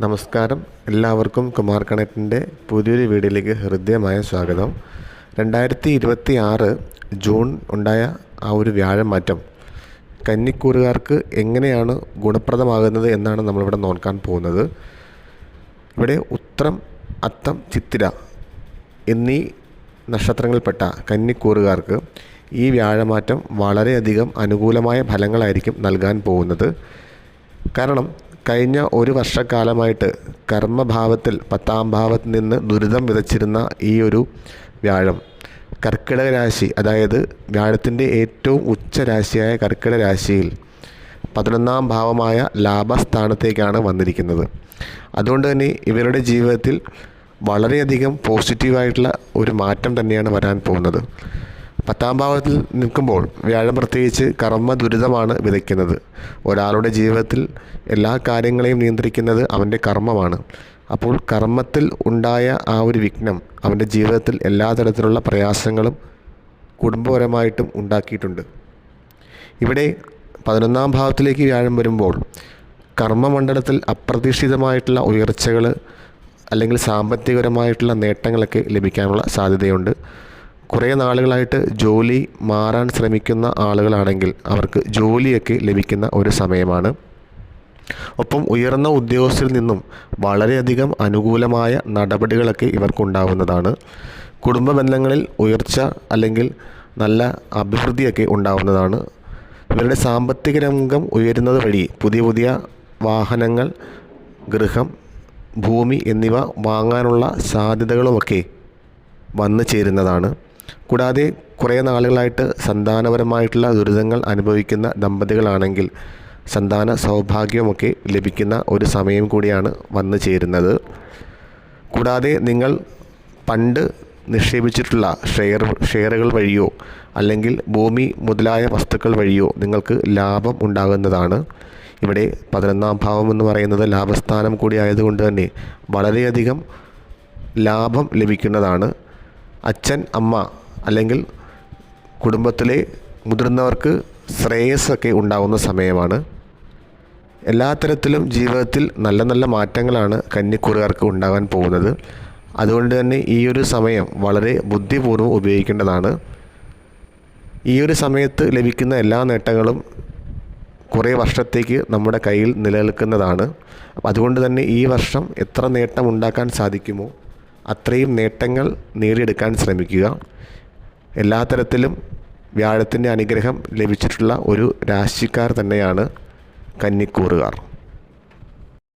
നമസ്കാരം, എല്ലാവർക്കും കുമാർ കണക്റ്റിൻ്റെ പുതിയൊരു വീഡിയോയിലേക്ക് ഹൃദ്യമായ സ്വാഗതം. 2026 ജൂൺ ഉണ്ടായ ആ ഒരു വ്യാഴമാറ്റം കന്നിക്കൂറുകാർക്ക് എങ്ങനെയാണ് ഗുണപ്രദമാകുന്നത് എന്നാണ് നമ്മളിവിടെ നോക്കാൻ പോകുന്നത്. ഇവിടെ ഉത്രം, അത്തം, ചിത്തിര എന്നീ നക്ഷത്രങ്ങളിൽപ്പെട്ട കന്നിക്കൂറുകാർക്ക് ഈ വ്യാഴമാറ്റം വളരെയധികം അനുകൂലമായ ഫലങ്ങളായിരിക്കും നൽകാൻ പോകുന്നത്. കാരണം കഴിഞ്ഞ ഒരു വർഷക്കാലമായിട്ട് കർമ്മഭാവത്തിൽ 10ാം ഭാവത്തിൽ നിന്ന് ദുരിതം വിതച്ചിരുന്ന ഈ ഒരു വ്യാഴം കർക്കിടക രാശി, അതായത് വ്യാഴത്തിൻ്റെ ഏറ്റവും ഉച്ചരാശിയായ കർക്കിടക രാശിയിൽ 11ാം ഭാവമായ ലാഭസ്ഥാനത്തേക്കാണ് വന്നിരിക്കുന്നത്. അതുകൊണ്ട് തന്നെ ഇവരുടെ ജീവിതത്തിൽ വളരെയധികം പോസിറ്റീവായിട്ടുള്ള ഒരു മാറ്റം തന്നെയാണ് വരാൻ പോകുന്നത്. 10ാം ഭാവത്തിൽ നിൽക്കുമ്പോൾ വ്യാഴം പ്രത്യേകിച്ച് കർമ്മ ദുരിതമാണ് വിതയ്ക്കുന്നത്. ഒരാളുടെ ജീവിതത്തിൽ എല്ലാ കാര്യങ്ങളെയും നിയന്ത്രിക്കുന്നത് അവൻ്റെ കർമ്മമാണ്. അപ്പോൾ കർമ്മത്തിൽ ഉണ്ടായ ആ ഒരു വിഘ്നം അവൻ്റെ ജീവിതത്തിൽ എല്ലാ തരത്തിലുള്ള പ്രയാസങ്ങളും കുടുംബപരമായിട്ടും ഉണ്ടാക്കിയിട്ടുണ്ട്. ഇവിടെ 11ാം ഭാവത്തിലേക്ക് വ്യാഴം വരുമ്പോൾ കർമ്മമണ്ഡലത്തിൽ അപ്രതീക്ഷിതമായിട്ടുള്ള ഉയർച്ചകൾ അല്ലെങ്കിൽ സാമ്പത്തികപരമായിട്ടുള്ള നേട്ടങ്ങളൊക്കെ ലഭിക്കാനുള്ള സാധ്യതയുണ്ട്. കുറേ നാളുകളായിട്ട് ജോലി മാറാൻ ശ്രമിക്കുന്ന ആളുകളാണെങ്കിൽ അവർക്ക് ജോലിയൊക്കെ ലഭിക്കുന്ന ഒരു സമയമാണ്. ഒപ്പം ഉയർന്ന ഉദ്യോഗസ്ഥരിൽ നിന്നും വളരെയധികം അനുകൂലമായ നടപടികളൊക്കെ ഇവർക്കുണ്ടാവുന്നതാണ്. കുടുംബ ബന്ധങ്ങളിൽ ഉയർച്ച അല്ലെങ്കിൽ നല്ല അഭിവൃദ്ധിയൊക്കെ ഉണ്ടാവുന്നതാണ്. ഇവരുടെ സാമ്പത്തിക രംഗം ഉയരുന്നത് വഴി പുതിയ പുതിയ വാഹനങ്ങൾ, ഗൃഹം, ഭൂമി എന്നിവ വാങ്ങാനുള്ള സാധ്യതകളുമൊക്കെ വന്നു ചേരുന്നതാണ്. കൂടാതെ കുറേ നാളുകളായിട്ട് സന്താനപരമായിട്ടുള്ള ദുരിതങ്ങൾ അനുഭവിക്കുന്ന ദമ്പതികളാണെങ്കിൽ സന്താന സൗഭാഗ്യമൊക്കെ ലഭിക്കുന്ന ഒരു സമയം കൂടിയാണ് വന്നു ചേരുന്നത്. കൂടാതെ നിങ്ങൾ പണ്ട് നിക്ഷേപിച്ചിട്ടുള്ള ഷെയറുകൾ വഴിയോ അല്ലെങ്കിൽ ഭൂമി മുതലായ വസ്തുക്കൾ വഴിയോ നിങ്ങൾക്ക് ലാഭം ഉണ്ടാകുന്നതാണ്. ഇവിടെ 11ാം ഭാവം എന്ന് പറയുന്നത് ലാഭസ്ഥാനം കൂടി ആയതുകൊണ്ട് തന്നെ വളരെയധികം ലാഭം ലഭിക്കുന്നതാണ്. അച്ഛൻ, അമ്മ അല്ലെങ്കിൽ കുടുംബത്തിലെ മുതിർന്നവർക്ക് ശ്രേയസ്സൊക്കെ ഉണ്ടാകുന്ന സമയമാണ്. എല്ലാ തരത്തിലും ജീവിതത്തിൽ നല്ല നല്ല മാറ്റങ്ങളാണ് കന്നിക്കൂറുകാർക്ക് ഉണ്ടാകാൻ പോകുന്നത്. അതുകൊണ്ട് തന്നെ ഈ ഒരു സമയം വളരെ ബുദ്ധിപൂർവ്വം ഉപയോഗിക്കേണ്ടതാണ്. ഈ ഒരു സമയത്ത് ലഭിക്കുന്ന എല്ലാ നേട്ടങ്ങളും കുറേ വർഷത്തേക്ക് നമ്മുടെ കയ്യിൽ നിലനിൽക്കുന്നതാണ്. അതുകൊണ്ട് തന്നെ ഈ വർഷം എത്ര നേട്ടം ഉണ്ടാക്കാൻ സാധിക്കുമോ അത്രയും നേട്ടങ്ങൾ നേടിയെടുക്കാൻ ശ്രമിക്കുക. എല്ലാ തരത്തിലും വ്യാഴത്തിൻ്റെ അനുഗ്രഹം ലഭിച്ചിട്ടുള്ള ഒരു രാശിക്കാർ തന്നെയാണ് കന്നിക്കൂറുകാർ.